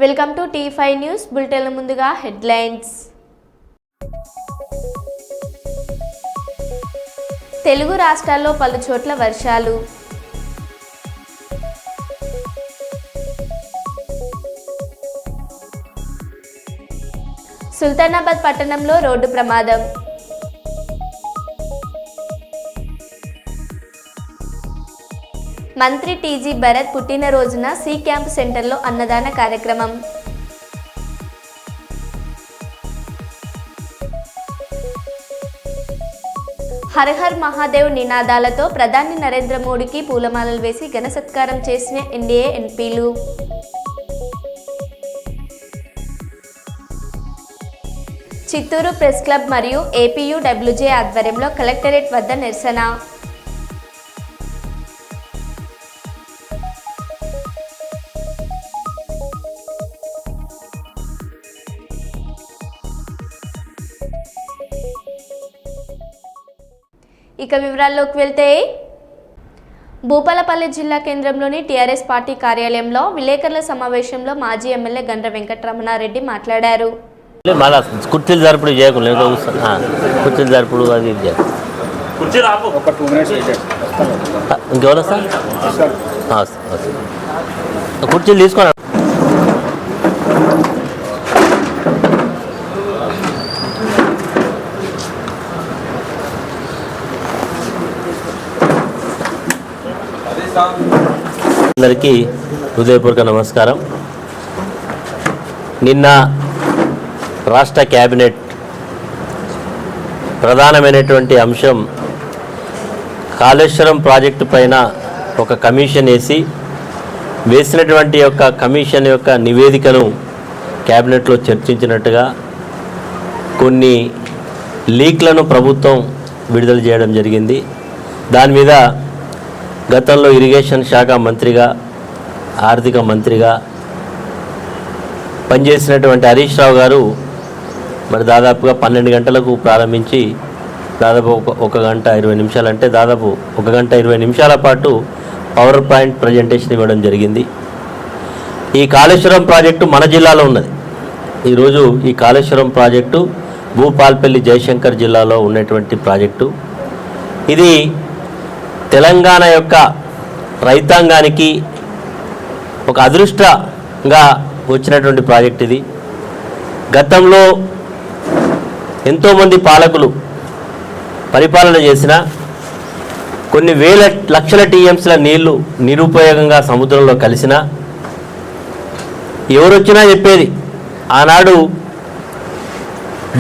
Welcome to T5 news bulletin. ముందుగా headlines. Telugu రాష్ట్రాల్లో పలు చోట్ల వర్షాలు. సుల్తానాబాద్ పట్టణంలో రోడ్డు ప్రమాదం. మంత్రి టీజీ భరత్ పుట్టినరోజున సి క్యాంప్ సెంటర్లో అన్నదాన కార్యక్రమం. హర్ హర్ మహాదేవ్ నినాదాలతో ప్రధాని నరేంద్ర మోడీకి పూలమాలలు వేసి ఘన సత్కారం చేసిన ఎన్డీఏ ఎంపీలు. చిత్తూరు ప్రెస్ క్లబ్ మరియు ఏపీయూడబ్ల్యూజే ఆధ్వర్యంలో కలెక్టరేట్ వద్ద నిరసన. ఇక వివరాల్లోకి వెళ్తే, భూపాలపల్లి జిల్లా కేంద్రంలోని టీఆర్ఎస్ పార్టీ కార్యాలయంలో విలేకరుల సమావేశంలో మాజీ ఎమ్మెల్యే గండ్ర వెంకటరమణారెడ్డి మాట్లాడారు. కుర్చీలు జరుపుడు చేయకుండా కుర్చీలు జరుపుడు అది ఇంకెవరు సార్ కుర్చీలు తీసుకోండి. అందరికీ హృదయపూర్వక నమస్కారం. నిన్న రాష్ట్ర క్యాబినెట్ ప్రధానమైనటువంటి అంశం కాళేశ్వరం ప్రాజెక్టు పైన ఒక కమిషన్ వేసినటువంటి యొక్క కమిషన్ యొక్క నివేదికను క్యాబినెట్లో చర్చించినట్టుగా కొన్ని లీక్లను ప్రభుత్వం విడుదల చేయడం జరిగింది. దాని మీద గతంలో ఇరిగేషన్ శాఖ మంత్రిగా, ఆర్థిక మంత్రిగా పనిచేసినటువంటి హరీష్ రావు గారు మరి దాదాపుగా 12 గంటలకు ప్రారంభించి దాదాపు 1 గంట 20 నిమిషాలు, అంటే దాదాపు 1 గంట 20 నిమిషాల పాటు పవర్ పాయింట్ ప్రజెంటేషన్ ఇవ్వడం జరిగింది. ఈ కాళేశ్వరం ప్రాజెక్టు మన జిల్లాలో ఉన్నది. ఈరోజు ఈ కాళేశ్వరం ప్రాజెక్టు భూపాల్పల్లి జయశంకర్ జిల్లాలో ఉన్నటువంటి ప్రాజెక్టు. ఇది తెలంగాణ యొక్క రైతాంగానికి ఒక అదృష్టంగా వచ్చినటువంటి ప్రాజెక్ట్ ఇది. గతంలో ఎంతోమంది పాలకులు పరిపాలన చేసిన కొన్ని వేల లక్షల టీఎంసీల నీళ్లు నిరుపయోగంగా సముద్రంలో కలిసిన ఎవరొచ్చినా చెప్పేది, ఆనాడు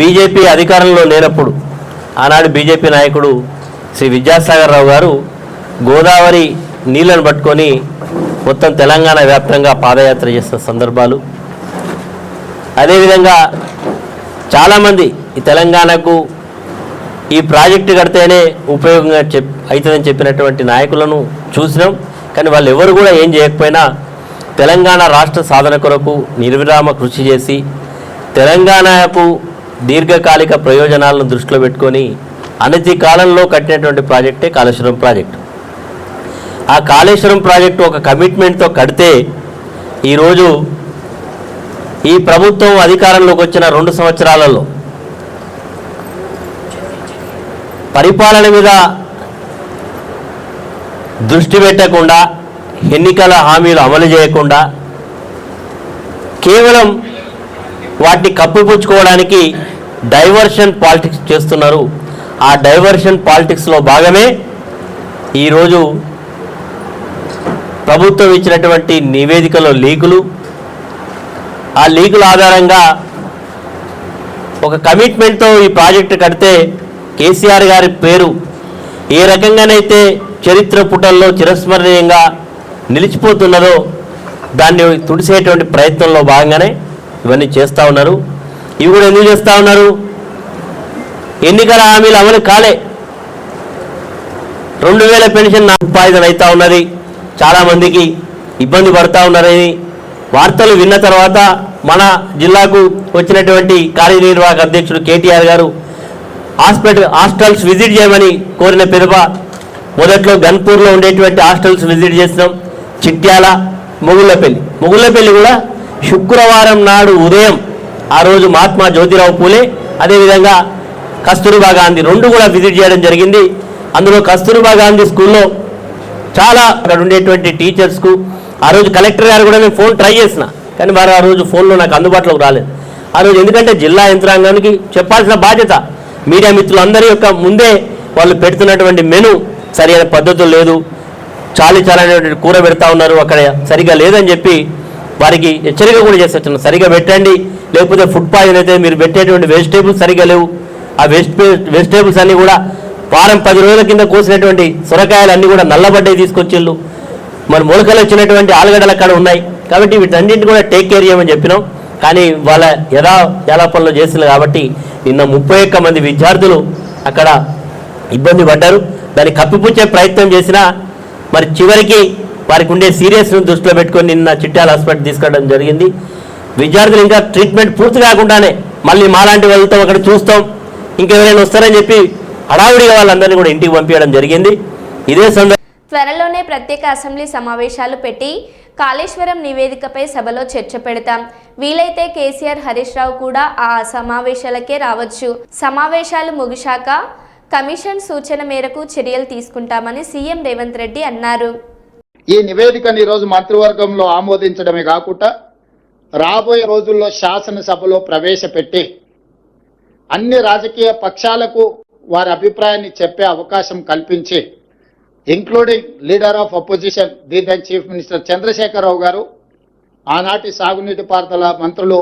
బీజేపీ అధికారంలో లేనప్పుడు ఆనాడు బీజేపీ నాయకుడు శ్రీ విద్యాసాగర్ రావు గారు గోదావరి నీళ్లను పట్టుకొని మొత్తం తెలంగాణ వ్యాప్తంగా పాదయాత్ర చేసిన సందర్భాలు. అదేవిధంగా చాలామంది ఈ తెలంగాణకు ఈ ప్రాజెక్టు కడితేనే ఉపయోగంగా అవుతుందని చెప్పినటువంటి నాయకులను చూసినాం. కానీ వాళ్ళు ఎవరు కూడా ఏం చేయకపోయినా తెలంగాణ రాష్ట్ర సాధన కొరకు నిర్విరామ కృషి చేసి తెలంగాణకు దీర్ఘకాలిక ప్రయోజనాలను దృష్టిలో పెట్టుకొని అనతి కాలంలో కట్టినటువంటి ప్రాజెక్టే కాళేశ్వరం ప్రాజెక్టు. ఆ కాళేశ్వరం ప్రాజెక్టు ఒక కమిట్మెంట్తో కడితే ఈరోజు ఈ ప్రభుత్వం అధికారంలోకి వచ్చిన 2 సంవత్సరాలలో పరిపాలన మీద దృష్టి పెట్టకుండా, ఎన్నికల హామీలు అమలు చేయకుండా కేవలం వాటిని కప్పిపుచ్చుకోవడానికి డైవర్షన్ పాలిటిక్స్ చేస్తున్నారు. ఆ డైవర్షన్ పాలిటిక్స్లో భాగమే ఈరోజు ప్రభుత్వం ఇచ్చినటువంటి నివేదికలో లీకులు. ఆ లీకుల ఆధారంగా ఒక కమిట్మెంట్తో ఈ ప్రాజెక్టు కడితే కేసీఆర్ గారి పేరు ఏ రకంగానైతే చరిత్ర పుటల్లో చిరస్మరణీయంగా నిలిచిపోతున్నదో దాన్ని తుడిసేటువంటి ప్రయత్నంలో భాగంగానే ఇవన్నీ చేస్తూ ఉన్నారు. ఇవి కూడా ఎందుకు చేస్తూ ఉన్నారు? ఎన్నికల హామీలు అమలు కాలే. 2000 పెన్షన్ ఉపాధి అవుతూ ఉన్నది. చాలామందికి ఇబ్బంది పడుతూ ఉన్నారని వార్తలు విన్న తర్వాత మన జిల్లాకు వచ్చినటువంటి కార్యనిర్వాహక అధ్యక్షుడు కేటీఆర్ గారు హాస్టల్స్ విజిట్ చేయమని కోరిన పిదప మొదట్లో గన్పూర్లో ఉండేటువంటి హాస్టల్స్ విజిట్ చేసినాం. చిట్యాల, మొగుళ్ళపల్లి కూడా శుక్రవారం నాడు ఉదయం ఆ రోజు మహాత్మా జ్యోతిరావు పూలే అదేవిధంగా కస్తూర్బా గాంధీ రెండు కూడా విజిట్ చేయడం జరిగింది. అందులో కస్తూర్బా గాంధీ స్కూల్లో చాలా అక్కడ ఉండేటువంటి టీచర్స్కు ఆ రోజు కలెక్టర్ గారు కూడా నేను ఫోన్ ట్రై చేసిన, కానీ వారు ఆ రోజు ఫోన్లో నాకు అందుబాటులోకి రాలేదు. ఆ రోజు ఎందుకంటే జిల్లా యంత్రాంగానికి చెప్పాల్సిన బాధ్యత, మీడియా మిత్రులందరి యొక్క ముందే వాళ్ళు పెడుతున్నటువంటి మెను సరైన పద్ధతులు లేదు, చాలనేటువంటి కూర పెడతా ఉన్నారు, అక్కడ సరిగా లేదని చెప్పి వారికి హెచ్చరిక కూడా చేస్తున్నాం. సరిగా పెట్టండి, లేకపోతే ఫుడ్ పాయిజన్ అయితే మీరు పెట్టేటువంటి వెజిటేబుల్స్ సరిగా లేవు. ఆ వెజిటేబుల్స్ అన్నీ కూడా వారం 10 రోజుల కింద కోసినటువంటి సొరకాయలు అన్నీ కూడా నల్లబడ్డాయి తీసుకొచ్చిళ్ళు. మరి మొలకలు వచ్చినటువంటి ఆలుగడ్డలు అక్కడ ఉన్నాయి. కాబట్టి వీటన్నింటిని కూడా టేక్ కేర్ చేయమని చెప్పినాం. కానీ వాళ్ళ యథాపనలో చేస్తున్నారు కాబట్టి నిన్న 31 మంది విద్యార్థులు అక్కడ ఇబ్బంది పడ్డారు. దాన్ని కప్పిపుచ్చే ప్రయత్నం చేసినా మరి చివరికి వారికి ఉండే సీరియస్ను దృష్టిలో పెట్టుకొని నిన్న చిట్యాల హాస్పిటల్ తీసుకెళ్ళడం జరిగింది. విద్యార్థులు ఇంకా ట్రీట్మెంట్ పూర్తి కాకుండానే మళ్ళీ మాలాంటి వాళ్ళతో అక్కడ చూస్తాం, ఇంకెవరైనా వస్తారని చెప్పి హడావుడిగా వాళ్ళందరినీ కూడా ఇంటికి పంపించడం జరిగింది. ఇదే త్వరలోనే ప్రత్యేక అసెంబ్లీ సమావేశాలు పెట్టి కాళేశ్వరం నివేదికపై సభలో చర్చ పెడతాం. వీలైతే కేసీఆర్, హరీష్ రావు కూడా ఆ సమావేశాలకే రావచ్చు. సమావేశాలు ముగిశాక కమిషన్ సూచన మేరకు చర్యలు తీసుకుంటామని సీఎం రేవంత్ రెడ్డి అన్నారు. ఈ నివేదికను ఈరోజు మంత్రివర్గంలో ఆమోదించడమే కాకుండా రాబోయే రోజుల్లో శాసనసభలో ప్రవేశపెట్టి అన్ని రాజకీయ పక్షాలకు వారి అభిప్రాయాన్ని చెప్పే అవకాశం కల్పించి, including leader of opposition the then chief minister Chandrashekar Rao గారు, ఆనాటి సాగునీటి పారుదల మంత్రులు,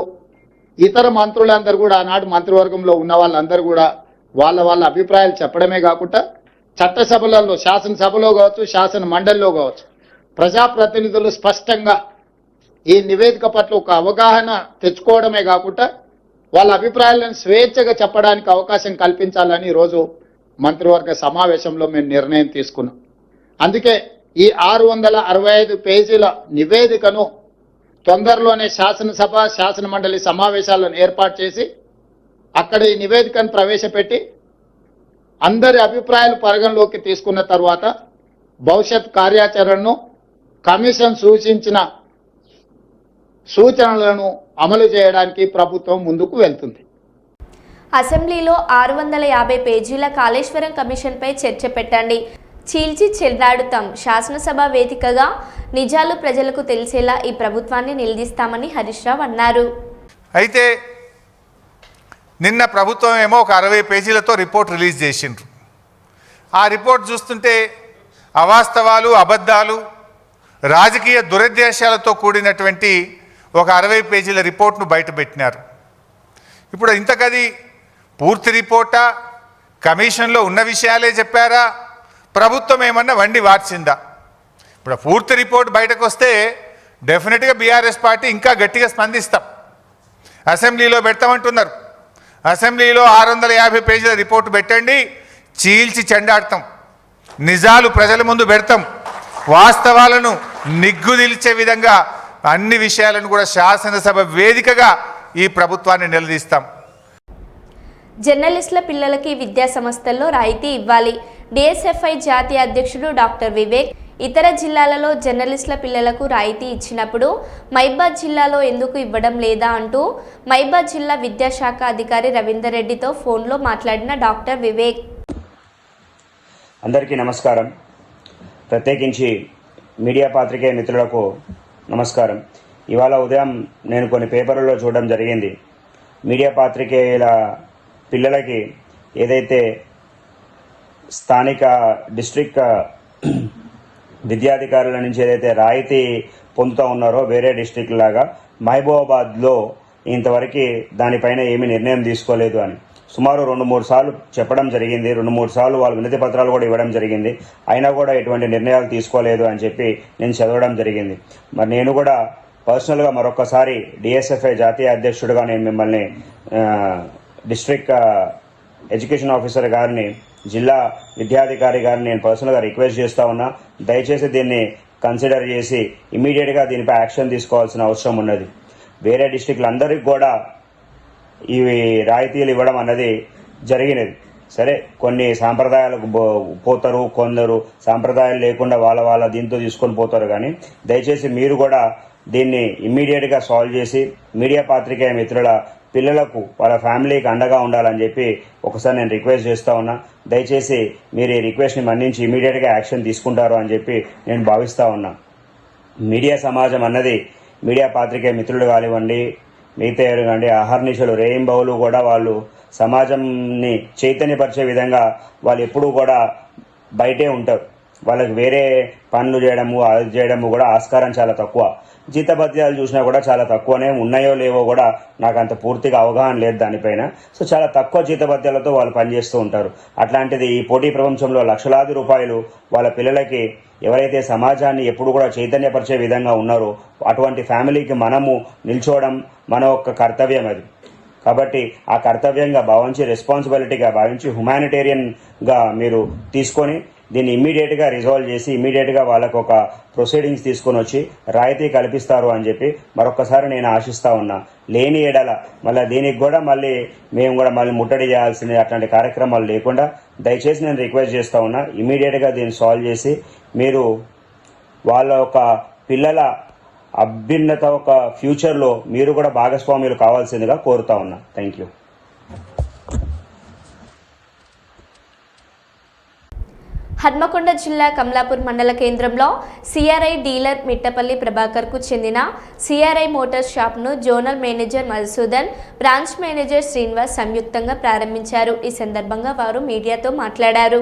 ఇతర మంత్రులందరూ కూడా ఆనాటి మంత్రివర్గంలో ఉన్న వాళ్ళందరూ కూడా వాళ్ళ అభిప్రాయాలు చెప్పడమే కాకుండా చట్టసభలలో, శాసనసభలో కావచ్చు, శాసన మండలిలో కావచ్చు, ప్రజాప్రతినిధులు స్పష్టంగా ఈ నివేదిక పట్ల ఒక అవగాహన తెచ్చుకోవడమే కాకుండా వాళ్ళ అభిప్రాయాలను స్వేచ్ఛగా చెప్పడానికి అవకాశం కల్పించాలని ఈరోజు మంత్రివర్గ సమావేశంలో మేము నిర్ణయం తీసుకున్నాం. అందుకే ఈ 665 పేజీల నివేదికను తొందరలోనే శాసనసభ, శాసన మండలి సమావేశాలను ఏర్పాటు చేసి అక్కడ ఈ నివేదికను ప్రవేశపెట్టి అందరి అభిప్రాయాలు పరిగణలోకి తీసుకున్న తర్వాత భవిష్యత్ కార్యాచరణను, కమిషన్ సూచించిన సూచనలను అమలు చేయడానికి ప్రభుత్వం ముందుకు వెళ్తుంది. అసెంబ్లీలో 650 పేజీల కాళేశ్వరం కమిషన్పై చర్చ పెట్టండి, చీల్చి చెల్లాడుతాం. శాసనసభ వేదికగా నిజాలు ప్రజలకు తెలిసేలా ఈ ప్రభుత్వాన్ని నిలదీస్తామని హరీష్ రావు అన్నారు. అయితే నిన్న ప్రభుత్వం ఏమో ఒక 60 పేజీలతో రిపోర్ట్ రిలీజ్ చేసిండ్రు. ఆ రిపోర్ట్ చూస్తుంటే అవాస్తవాలు, అబద్ధాలు, రాజకీయ దురుద్దేశాలతో కూడినటువంటి ఒక 60 పేజీల రిపోర్ట్ను బయటపెట్టినారు. ఇప్పుడు ఇంతకది పూర్తి రిపోర్టా, కమిషన్లో ఉన్న విషయాలే చెప్పారా, ప్రభుత్వం ఏమన్నా వండి వార్చిందా? ఇప్పుడు పూర్తి రిపోర్ట్ బయటకు వస్తే డెఫినెట్గా బీఆర్ఎస్ పార్టీ ఇంకా గట్టిగా స్పందిస్తాం. అసెంబ్లీలో పెడతామంటున్నారు. అసెంబ్లీలో 650 పేజీల రిపోర్టు పెట్టండి, చీల్చి చెండాడతాం, నిజాలు ప్రజల ముందు పెడతాం, వాస్తవాలను నిగ్గుదిల్చే విధంగా అన్ని విషయాలను కూడా శాసనసభ వేదికగా ఈ ప్రభుత్వాన్ని నిలదీస్తాం. జర్నలిస్టుల పిల్లలకి విద్యా సంస్థల్లో రాయితీ ఇవ్వాలి. డిఎస్ఎఫ్ఐ జాతీయ అధ్యక్షుడు డాక్టర్ వివేక్ ఇతర జిల్లాలలో జర్నలిస్టుల పిల్లలకు రాయితీ ఇచ్చినప్పుడు మహబూబాబాద్ జిల్లాలో ఎందుకు ఇవ్వడం లేదా అంటూ మహబూబాబాద్ జిల్లా విద్యాశాఖ అధికారి రవీందర్ రెడ్డితో ఫోన్లో మాట్లాడిన డాక్టర్ వివేక్. అందరికీ నమస్కారం. ప్రత్యేకించి మీడియా పాత్రికేయ మిత్రులకు నమస్కారం. ఇవాళ ఉదయం నేను కొన్ని పేపర్లలో చూడడం జరిగింది. మీడియా పాత్రికేయుల పిల్లలకి ఏదైతే స్థానిక డిస్ట్రిక్ట్ విద్యాధికారుల నుంచి ఏదైతే రాయితీ పొందుతూ ఉన్నారో వేరే డిస్ట్రిక్ట్ లాగా మహబూబాబాద్లో ఇంతవరకు దానిపైన ఏమీ నిర్ణయం తీసుకోలేదు అని సుమారు 2-3 సార్లు చెప్పడం జరిగింది. 2-3 సార్లు వాళ్ళు వినతి పత్రాలు కూడా ఇవ్వడం జరిగింది. అయినా కూడా ఎటువంటి నిర్ణయాలు తీసుకోలేదు అని చెప్పి నేను చదవడం జరిగింది. మరి నేను కూడా పర్సనల్గా మరొకసారి డిఎస్ఎఫ్ఐ జాతీయ అధ్యక్షుడిగా నేను మిమ్మల్ని డిస్ట్రిక్ట్ ఎడ్యుకేషన్ ఆఫీసర్ గారిని, జిల్లా విద్యాధికారి గారిని నేను పర్సనల్గా రిక్వెస్ట్ చేస్తూ ఉన్నా. దయచేసి దీన్ని కన్సిడర్ చేసి ఇమీడియట్గా దీనిపై యాక్షన్ తీసుకోవాల్సిన అవసరం ఉన్నది. వేరే డిస్ట్రిక్ట్లందరికీ కూడా ఇవి రాయితీలు ఇవ్వడం అన్నది జరిగినది. సరే, కొన్ని సాంప్రదాయాలకు పోతారు, కొందరు సాంప్రదాయాలు లేకుండా వాళ్ళ దీంతో తీసుకొని పోతారు. కానీ దయచేసి మీరు కూడా దీన్ని ఇమ్మీడియట్గా సాల్వ్ చేసి మీడియా పాత్రికేయ మిత్రుల పిల్లలకు వాళ్ళ ఫ్యామిలీకి అండగా ఉండాలని చెప్పి ఒకసారి నేను రిక్వెస్ట్ చేస్తూ ఉన్నా. దయచేసి మీరు ఈ రిక్వెస్ట్ని మన్నించి ఇమీడియట్గా యాక్షన్ తీసుకుంటారు అని చెప్పి నేను భావిస్తూ ఉన్నా. మీడియా సమాజం అన్నది మీడియా పాత్రికేయ మిత్రులు కానివ్వండి, మిగతా ఎవరికండి అహర్నిశలు రేయింబవులు కూడా వాళ్ళు సమాజంని చైతన్యపరిచే విధంగా వాళ్ళు ఎప్పుడూ కూడా బయటే ఉంటారు. వాళ్ళకి వేరే పనులు చేయడము అది చేయడము కూడా ఆస్కారం చాలా తక్కువ. జీతభత్యాలు చూసినా కూడా చాలా తక్కువనే ఉన్నాయో లేవో కూడా నాకు అంత పూర్తిగా అవగాహన లేదు దానిపైన. సో చాలా తక్కువ జీతభత్యాలతో వాళ్ళు పనిచేస్తూ ఉంటారు. అట్లాంటిది ఈ పోటీ ప్రపంచంలో లక్షలాది రూపాయలు వాళ్ళ పిల్లలకి ఎవరైతే సమాజాన్ని ఎప్పుడు కూడా చైతన్యపరిచే విధంగా ఉన్నారో అటువంటి ఫ్యామిలీకి మనము నిల్చోవడం మన యొక్క కర్తవ్యం అది. కాబట్టి ఆ కర్తవ్యంగా భావించి, రెస్పాన్సిబిలిటీగా భావించి, హ్యుమానిటేరియన్గా మీరు తీసుకొని దీన్ని ఇమ్మీడియట్గా రిజాల్వ్ చేసి ఇమ్మీడియట్గా వాళ్ళకు ఒక ప్రొసీడింగ్స్ తీసుకొని వచ్చి రాయితీ కల్పిస్తారు అని చెప్పి మరొకసారి నేను ఆశిస్తూ ఉన్నా. లేని ఎడల మళ్ళీ దీనికి కూడా మేము కూడా ముట్టడి చేయాల్సింది అట్లాంటి కార్యక్రమాలు లేకుండా దయచేసి నేను రిక్వెస్ట్ చేస్తూ ఉన్నా. ఇమ్మీడియట్గా దీన్ని సాల్వ్ చేసి మీరు వాళ్ళ ఒక పిల్లల అభ్యున్నత ఒక ఫ్యూచర్లో మీరు కూడా భాగస్వాములు కావాల్సిందిగా కోరుతా ఉన్నా. Thank you. హన్మకొండ జిల్లా కమలాపూర్ మండల కేంద్రంలో సిఆర్ఐ డీలర్ మిట్టపల్లి ప్రభాకర్కు చెందిన సిఆర్ఐ మోటార్స్ షాప్ను zonal manager Madhusudan, branch manager Srinivas సంయుక్తంగా ప్రారంభించారు. ఈ సందర్భంగా వారు మీడియాతో మాట్లాడారు.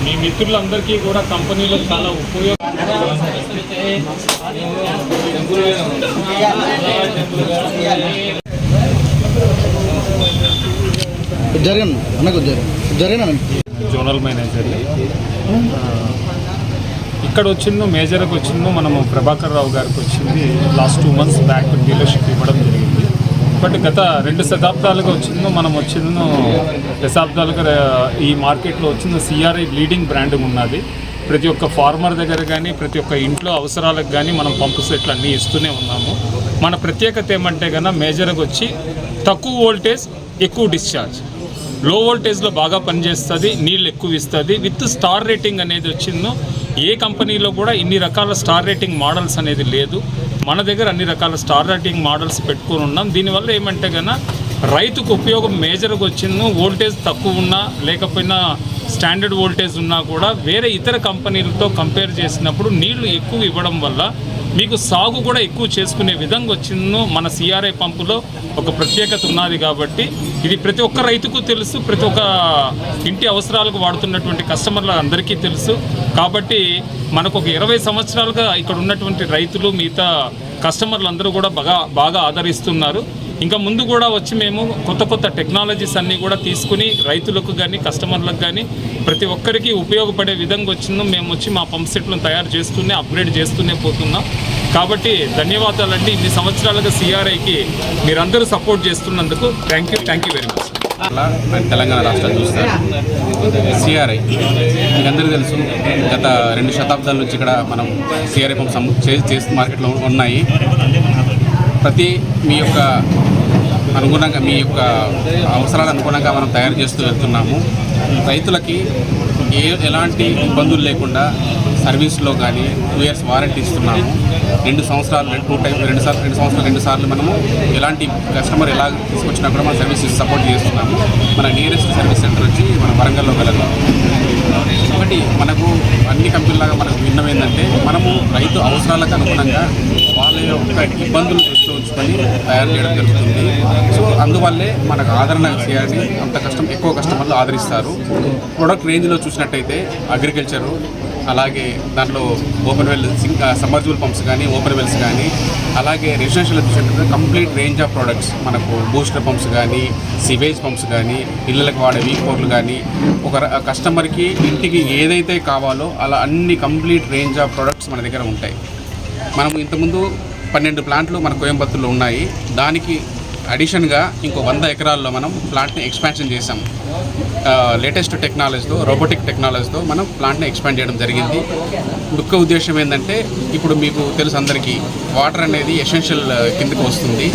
మీ మిత్రులందరికీ కూడా కంపెనీలో చాలా జోనల్ మేనేజర్ ఇక్కడ వచ్చిందో మేజర్కి వచ్చిందో మనము ప్రభాకర్ రావు గారికి వచ్చింది లాస్ట్ 2 months బ్యాక్ డీలర్షిప్ ఇవ్వడం జరిగింది. బట్ గత 2 శతాబ్దాలుగా వచ్చిందో మనం వచ్చిందో దశాబ్దాలుగా ఈ మార్కెట్లో వచ్చిందో సిఆర్ఐ లీడింగ్ బ్రాండ్ ఉన్నది. ప్రతి ఒక్క ఫార్మర్ దగ్గర కానీ ప్రతి ఒక్క ఇంట్లో అవసరాలకు కానీ మనం పంపు సెట్లు అన్నీ ఇస్తూనే ఉన్నాము. మన ప్రత్యేకత ఏమంటే కన్నా మేజర్కి వచ్చి తక్కువ వోల్టేజ్ ఎక్కువ డిశ్చార్జ్, లో వోల్టేజ్లో బాగా పనిచేస్తుంది, నీళ్ళు ఎక్కువ ఇస్తుంది, విత్ స్టార్ రేటింగ్ అనేది వచ్చిందో ఏ కంపెనీలో కూడా ఇన్ని రకాల స్టార్ రేటింగ్ మోడల్స్ అనేది లేదు. మన దగ్గర అన్ని రకాల స్టార్ రేటింగ్ మోడల్స్ పెట్టుకొని ఉన్నాం. దీనివల్ల ఏమంటే కన్నా రైతుకు ఉపయోగం మేజర్గా వచ్చిందో వోల్టేజ్ తక్కువ ఉన్నా లేకపోయినా స్టాండర్డ్ వోల్టేజ్ ఉన్నా కూడా వేరే ఇతర కంపెనీలతో కంపేర్ చేసినప్పుడు నీళ్లు ఎక్కువ ఇవ్వడం వల్ల మీకు సాగు కూడా ఎక్కువ చేసుకునే విధంగా వచ్చిందో మన సిఆర్ఐ పంపులో ఒక ప్రత్యేకత ఉన్నది. కాబట్టి ఇది ప్రతి ఒక్క రైతుకు తెలుసు, ప్రతి ఒక్క ఇంటి అవసరాలకు వాడుతున్నటువంటి కస్టమర్ల అందరికీ తెలుసు. కాబట్టి మనకు ఒక 20 సంవత్సరాలుగా ఇక్కడ ఉన్నటువంటి రైతులు మిగతా కస్టమర్లు అందరూ కూడా బాగా ఆదరిస్తున్నారు. ఇంకా ముందు కూడా వచ్చి మేము కొత్త టెక్నాలజీస్ అన్నీ కూడా తీసుకుని రైతులకు కానీ కస్టమర్లకు కానీ ప్రతి ఒక్కరికి ఉపయోగపడే విధంగా వచ్చిందో మేము వచ్చి మా పంప్ సెట్లను తయారు చేస్తూనే అప్గ్రేడ్ చేస్తూనే పోతున్నాం. కాబట్టి ధన్యవాదాలండి. ఇన్ని సంవత్సరాలుగా సిఆర్ఐకి మీరందరూ సపోర్ట్ చేస్తున్నందుకు thank you very much. Telangana రాష్ట్రాలు చూస్తే సిఆర్ఐ మీకు అందరికీ తెలుసు, గత 2 శతాబ్దాల నుంచి ఇక్కడ మనం సిఆర్ఐ పంప్ చేస్తూ మార్కెట్లో ఉన్నాయి. ప్రతి మీ యొక్క అనుగుణంగా మీ యొక్క అవసరాలకు అనుగుణంగా మనం తయారు చేస్తూ వెళ్తున్నాము. రైతులకి ఎలాంటి ఇబ్బందులు లేకుండా సర్వీస్లో కానీ 2 years వారంటీ ఇస్తున్నాము. 2 సంవత్సరాలు 2 సార్లు మనము ఎలాంటి కస్టమర్ ఎలా తీసుకొచ్చినా కూడా మన సర్వీస్ సపోర్ట్ చేస్తున్నాము. మన నియరెస్ట్ సర్వీస్ సెంటర్ వచ్చి మన వరంగల్లో కలదు. కాబట్టి మనకు అన్ని కంపెనీలాగా మనకు భిన్నం ఏంటంటే మనము రైతు అవసరాలకు అనుగుణంగా వాళ్ళ యొక్క ఇబ్బందులు దృష్టిలో ఉంచుకొని తయారు చేయడం జరుగుతుంది. సో అందువల్లే మనకు ఆదరణ చేయాలని ఎక్కువ కస్టమర్లు ఆదరిస్తారు. ప్రొడక్ట్ రేంజ్లో చూసినట్టయితే అగ్రికల్చరు, అలాగే దాంట్లో ఓపెన్ వెల్ సమ్మర్జిబుల్ పంప్స్ కానీ ఓపెన్ వెల్స్ కానీ, అలాగే రెసిడెన్షియల్ చూసినట్టయితే కంప్లీట్ రేంజ్ ఆఫ్ ప్రొడక్ట్స్ మనకు బూస్టర్ పంప్స్ కానీ సివేజ్ పంప్స్ కానీ ఇళ్ళకి వాడే వీక్ కానీ ఒక కస్టమర్కి ఇంటికి ఏదైతే కావాలో అలా అన్ని కంప్లీట్ రేంజ్ ఆఫ్ ప్రొడక్ట్స్ మన దగ్గర ఉంటాయి. మనం ఇంతకుముందు 12 ప్లాంట్లు మన కోయంబత్తూరులో ఉన్నాయి. దానికి అడిషన్గా ఇంకో 100 ఎకరాల్లో మనం ప్లాంట్ని ఎక్స్పాన్షన్ చేసాం. లేటెస్ట్ టెక్నాలజీతో, రోబోటిక్ టెక్నాలజీతో మనం ప్లాంట్ని ఎక్స్పాండ్ చేయడం జరిగింది. ముఖ్య ఉద్దేశం ఏంటంటే, ఇప్పుడు మీకు తెలుసు అందరికీ, వాటర్ అనేది ఎసెన్షియల్ కిందకు వస్తుంది.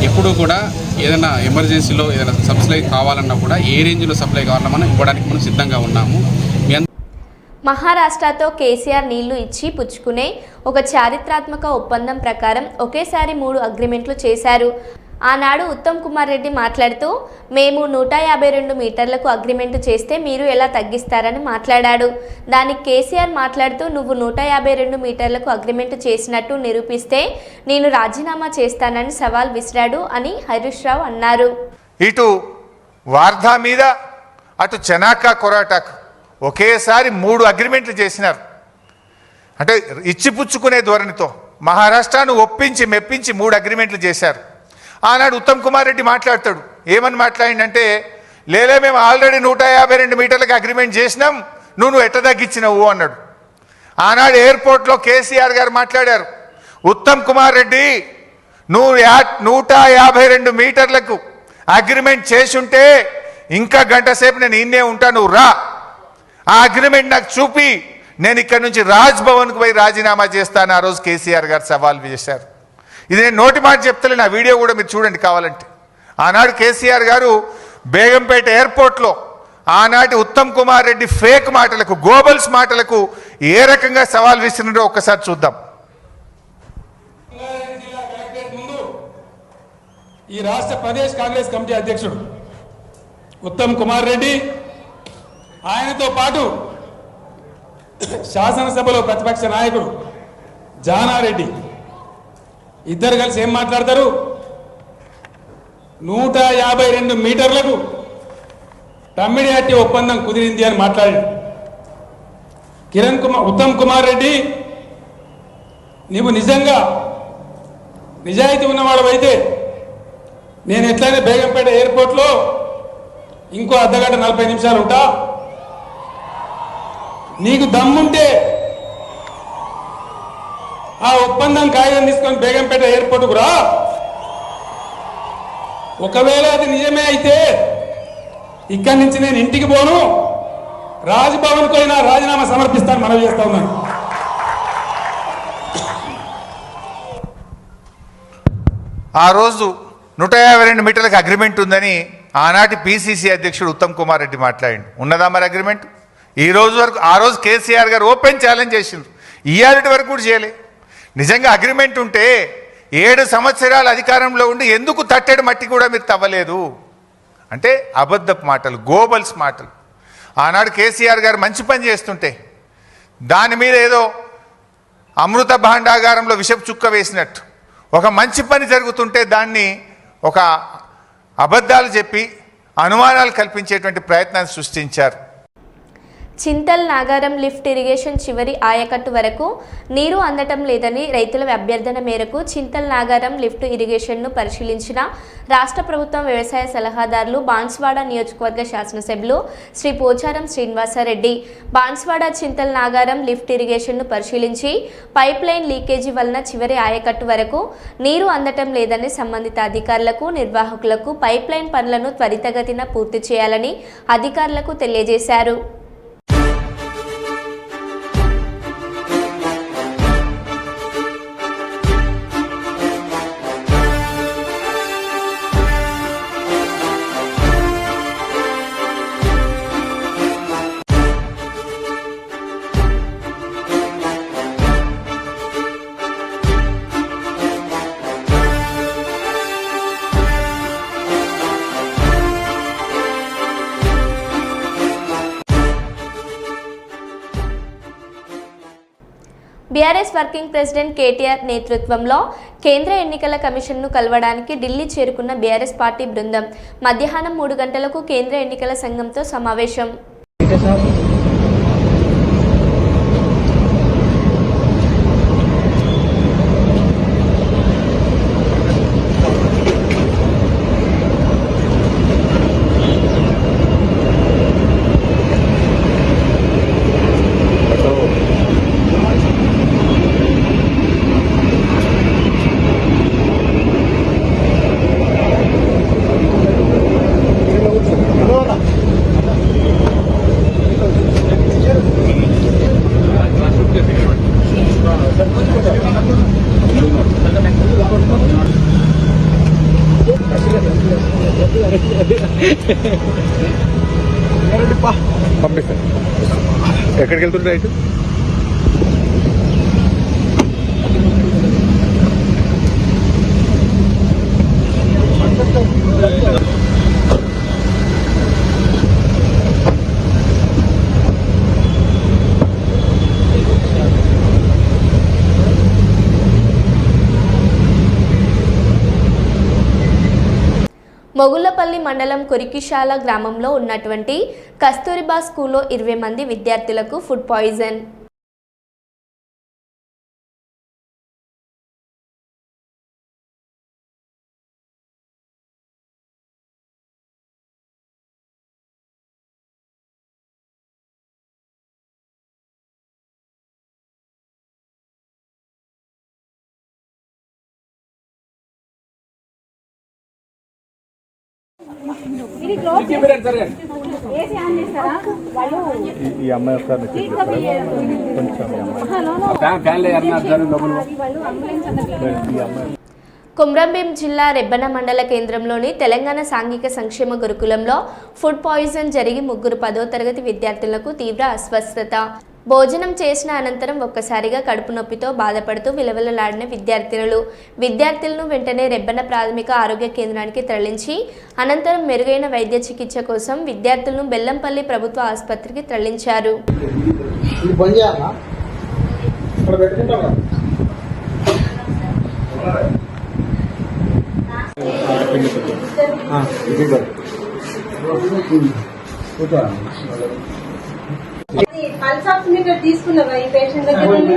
ఎప్పుడూ కూడా ఏదైనా ఎమర్జెన్సీలో ఏదైనా సప్లై కావాలన్నా కూడా ఏ రేంజ్లో సప్లై కావాలన్నా మనం ఇవ్వడానికి మనం సిద్ధంగా ఉన్నాము. మహారాష్ట్రతో కేసీఆర్ నీళ్లు ఇచ్చి పుచ్చుకునే ఒక చారిత్రాత్మక ఒప్పందం ప్రకారం ఒకేసారి 3 అగ్రిమెంట్లు చేశారు. ఆనాడు ఉత్తమ్ కుమార్ రెడ్డి మాట్లాడుతూ, మేము 152 మీటర్లకు అగ్రిమెంటు చేస్తే మీరు ఎలా తగ్గిస్తారని మాట్లాడాడు. దానికి కేసీఆర్ మాట్లాడుతూ, నువ్వు 152 మీటర్లకు అగ్రిమెంటు చేసినట్టు నిరూపిస్తే నేను రాజీనామా చేస్తానని సవాల్ విసిరాడు అని హరీష్ రావు అన్నారు. ఇటు వార్ధా మీద, అటు చెనాకా కొరాటాకు ఒకేసారి 3 అగ్రిమెంట్లు చేసినారు. అంటే ఇచ్చిపుచ్చుకునే ధోరణితో మహారాష్ట్రను ఒప్పించి మెప్పించి 3 అగ్రిమెంట్లు చేశారు. ఆనాడు ఉత్తమ్ కుమార్ రెడ్డి మాట్లాడతాడు, ఏమని మాట్లాడిందంటే, లేలే మేము ఆల్రెడీ 152 మీటర్లకు అగ్రిమెంట్ చేసినాం, నువ్వు ఎట్ట తగ్గించినవు అన్నాడు. ఆనాడు ఎయిర్పోర్ట్లో కేసీఆర్ గారు మాట్లాడారు, ఉత్తమ్ కుమార్ రెడ్డి నువ్వు 152 మీటర్లకు అగ్రిమెంట్ చేసుంటే ఇంకా గంట సేపు నేను ఇన్నే ఉంటా, నువ్వు రా, ఆ అగ్రిమెంట్ నాకు చూపి, నేను ఇక్కడ నుంచి రాజ్ భవన్కు పోయి రాజీనామా చేస్తాను. ఆ రోజు కేసీఆర్ గారు సవాల్ చేశారు. ఇది నేను నోటి మాట చెప్తలేను, ఆ వీడియో కూడా మీరు చూడండి కావాలంటే. ఆనాడు కేసీఆర్ గారు బేగంపేట ఎయిర్పోర్ట్లో ఆనాటి ఉత్తమ్ కుమార్ రెడ్డి ఫేక్ మాటలకు, గోబల్స్ మాటలకు ఏ రకంగా సవాల్ విసిరినారో ఒక్కసారి చూద్దాం. ఈ రాష్ట్ర ప్రదేశ్ కాంగ్రెస్ కమిటీ అధ్యక్షుడు ఉత్తమ్ కుమార్ రెడ్డి, ఆయనతో పాటు శాసనసభలో ప్రతిపక్ష నాయకుడు జానారెడ్డి ఇద్దరు కలిసి ఏం మాట్లాడతారు, 152 మీటర్లకు తమ్మిడిహట్టి ఒప్పందం కుదిరింది అని మాట్లాడాడు. ఉత్తమ్ కుమార్ రెడ్డి, నీవు నిజంగా నిజాయితీ ఉన్నవాడవైతే నేను ఎట్లయినా బేగంపేట ఎయిర్పోర్ట్లో ఇంకో అర్ధగంట 40 నిమిషాలు ఉంటా, నీకు దమ్ముంటే ఆ ఒప్పందం కాగితం తీసుకొని బేగంపేట ఎయిర్పోర్టుకు రా. ఒకవేళ అది నిజమే అయితే ఇక్కడి నుంచి నేను ఇంటికి పోను, రాజ్భవన్కు అయినా రాజీనామా సమర్పిస్తాను మనవి చేస్తా ఉన్నాను. ఆ రోజు 152 మీటర్లకు అగ్రిమెంట్ ఉందని ఆనాటి పిసిసి అధ్యక్షుడు ఉత్తమ్ కుమార్ రెడ్డి మాట్లాడిండు. ఉన్నదా మరి అగ్రిమెంట్? ఈ రోజు వరకు, ఆ రోజు కేసీఆర్ గారు ఓపెన్ ఛాలెంజ్ చేసిండ్రు, ఇయ్యాలటి వరకు కూడా చేయలే. నిజంగా అగ్రిమెంట్ ఉంటే 7 సంవత్సరాలు అధికారంలో ఉండి ఎందుకు తట్టెడు మట్టి కూడా మీరు తవ్వలేదు అంటే అబద్ధపు మాటలు, గోబల్స్ మాటలు. ఆనాడు కేసీఆర్ గారు మంచి పని చేస్తుంటే దాని మీద ఏదో అమృత భాండాగారంలో విషపు చుక్క వేసినట్టు, ఒక మంచి పని జరుగుతుంటే దాన్ని ఒక అబద్ధాలు చెప్పి అనుమానాలు కల్పించేటువంటి ప్రయత్నాన్ని సృష్టించారు. చింతల్ నాగారం లిఫ్ట్ ఇరిగేషన్ చివరి ఆయకట్టు వరకు నీరు అందటం లేదని రైతుల అభ్యర్థన మేరకు చింతల్ నాగారం లిఫ్ట్ ఇరిగేషన్ను పరిశీలించిన రాష్ట్ర ప్రభుత్వం వ్యవసాయ సలహాదారులు బాన్స్వాడ నియోజకవర్గ శాసనసభ్యులు శ్రీ పోచారం శ్రీనివాసరెడ్డి బాన్స్వాడ చింతల్ నాగారం లిఫ్ట్ ఇరిగేషన్ను పరిశీలించి పైప్ లైన్ లీకేజీ వలన చివరి ఆయకట్టు వరకు నీరు అందటం లేదని సంబంధిత అధికారులకు, నిర్వాహకులకు పైప్ లైన్ పనులను త్వరితగతిన పూర్తి చేయాలని అధికారులకు తెలియజేశారు. బీఆర్ఎస్ వర్కింగ్ ప్రెసిడెంట్ కేటీఆర్ నేతృత్వంలో కేంద్ర ఎన్నికల కమిషన్ను కలవడానికి ఢిల్లీ చేరుకున్న బీఆర్ఎస్ పార్టీ బృందం మధ్యాహ్నం 3 గంటలకు కేంద్ర ఎన్నికల సంఘంతో సమావేశం. పంపిస్తాను. ఎక్కడికి వెళ్తుంటే రైట్? మొగుళ్లపల్లి మండలం కొరికిశాల గ్రామంలో ఉన్నటువంటి కస్తూరిబా స్కూల్లో 20 మంది విద్యార్థులకు ఫుడ్ పాయిజన్. ఈ అమ్మాయి కొమ్రంభీం జిల్లా రెబ్బన మండల కేంద్రంలోని తెలంగాణ సాంఘిక సంక్షేమ గురుకులంలో ఫుడ్ పాయిజన్ జరిగి 3 10వ తరగతి విద్యార్థులకు తీవ్ర అస్వస్థత. భోజనం చేసిన అనంతరం ఒక్కసారిగా కడుపు నొప్పితో బాధపడుతూ విలవిలలాడిన విద్యార్థులను వెంటనే రెబ్బన ప్రాథమిక ఆరోగ్య కేంద్రానికి తరలించి అనంతరం మెరుగైన వైద్య చికిత్స కోసం విద్యార్థులను బెల్లంపల్లి ప్రభుత్వ ఆసుపత్రికి తరలించారు. పల్స్ ఆక్సిమీటర్ తీసుకున్నావా ఈ పేషెంట్ దగ్గర నుండి?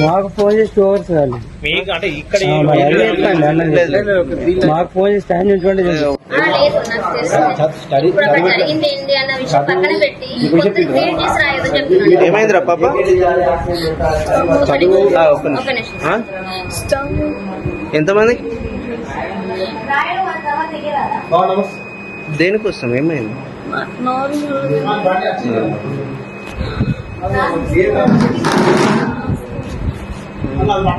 మాకు ఫోన్ చేసి ఓవర్స్ కాదు, మాకు ఫోన్ చేసి టైం చూసుకోండి. ఏమైందిరా పాప? ఎంతమంది? దేనికోసం ఏమైంది?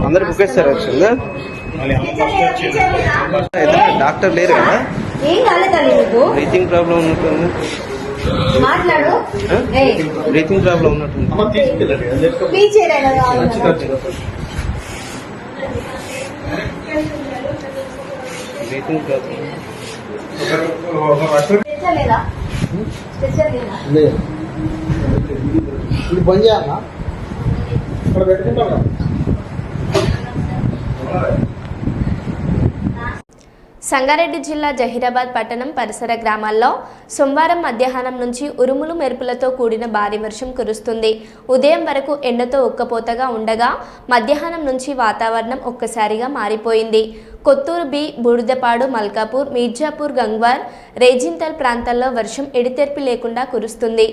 అందరు బుక్ చేస్తారు వచ్చిందా? డాక్టర్ లేరు కదా? బ్రీతింగ్ ప్రాబ్లం ఉన్నట్టుంది. బ్రీతింగ్ ప్రాబ్లం ఉన్నట్టుంది. బ్రీతింగ్ ప్రాబ్లం ఇది బంద్ చేయాలా? ఇక్కడ పెట్టుకుంటాం. సంగారెడ్డి జిల్లా జహీరాబాద్ పట్టణం పరిసర గ్రామాల్లో సోమవారం మధ్యాహ్నం నుంచి ఉరుములు మెరుపులతో కూడిన భారీ వర్షం కురుస్తుంది. ఉదయం వరకు ఎండతో ఉక్కపోతగా ఉండగా మధ్యాహ్నం నుంచి వాతావరణం ఒక్కసారిగా మారిపోయింది. కొత్తూరు బి, బూడిదపాడు, మల్కాపూర్, మీర్జాపూర్, గంగ్వార్, రేజింతల్ ప్రాంతాల్లో వర్షం ఎడితెరిపి లేకుండా కురుస్తుంది.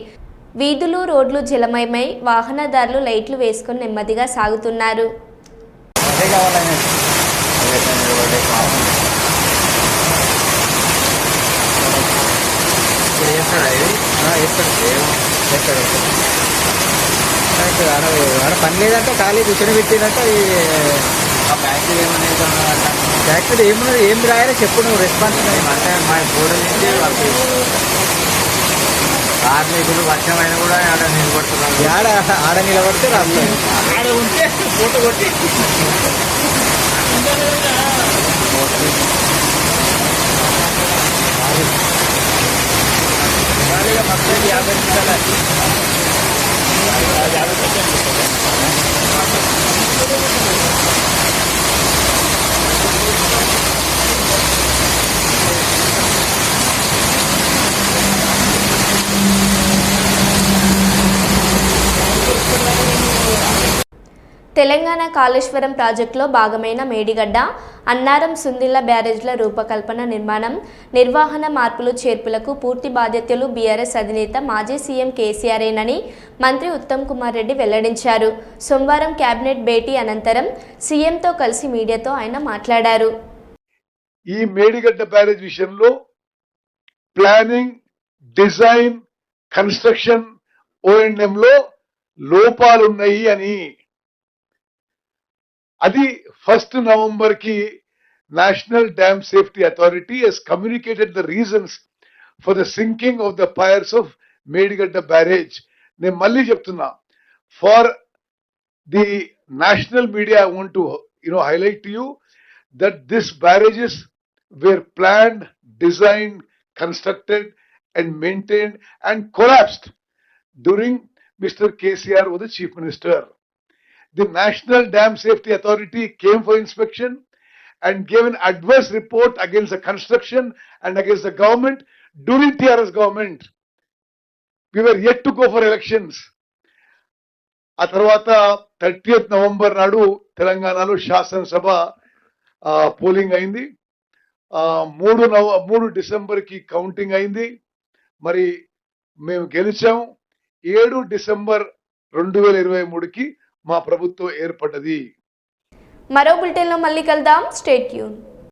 వీధులు, రోడ్లు జలమయమై వాహనదారులు లైట్లు వేసుకుని నెమ్మదిగా సాగుతున్నారు. పని లేదంటే ఖాళీ కూర్చొని పెట్టిందంటే ఫ్యాక్టరీ ఏమున్నది, ఏం రాయాలో చెప్పు నువ్వు. రెస్పాన్స్ అంటే మా బోర్డు నుంచి కార్మికులు వర్షమైన కూడా ఆడ నిలబడుతున్నారు. ఆడ నిలబడితే రాదు, ఆడ ఉంటే ఫోటో కొట్టి మొత్తం 50 నిమిషాలు. తెలంగాణ కాళేశ్వరం ప్రాజెక్టులో భాగమైన మేడిగడ్డ, అన్నారం, సుందిళ్ల బ్యారేజ్ల రూపకల్పన, నిర్మాణం, నిర్వహణ, మార్పులు చేర్పులకు పూర్తి బాధ్యతలు బీఆర్ఎస్ అధినేత మాజీ సీఎం కేసీఆర్ఏనని మంత్రి ఉత్తమ్ కుమార్ రెడ్డి వెల్లడించారు. సోమవారం కేబినెట్ భేటీ అనంతరం సీఎంతో కలిసి మీడియాతో ఆయన మాట్లాడారు. ఈ మేడిగడ్డ బ్యారేజ్ విషయంలో ప్లానింగ్, డిజైన్, కన్స్ట్రక్షన్, O&M లో లోపాలున్నాయి అని. అది 1st November కి national dam safety authority has communicated the reasons for the sinking of the piers of Medigadda barrage. నేను మళ్ళీ చెప్తున్నా, for the national media I want to highlight to you that this barrages were planned, designed, constructed and maintained and collapsed during Mr. KCR was the Chief Minister. The National Dam Safety Authority came for inspection and gave an adverse report against the construction and against the government during TRS government. We were yet to go for elections. ఆ తర్వాత 30th November నాడు తెలంగాణలో శాసనసభ polling అయింది. 3 December కి counting అయింది. మరి మేము గెలిచాం. 7 December 2023కి మా ప్రభుత్వం ఏర్పడ్డది. మరో బులెటిన్లో మళ్ళీ కలుద్దాం. Stay tune.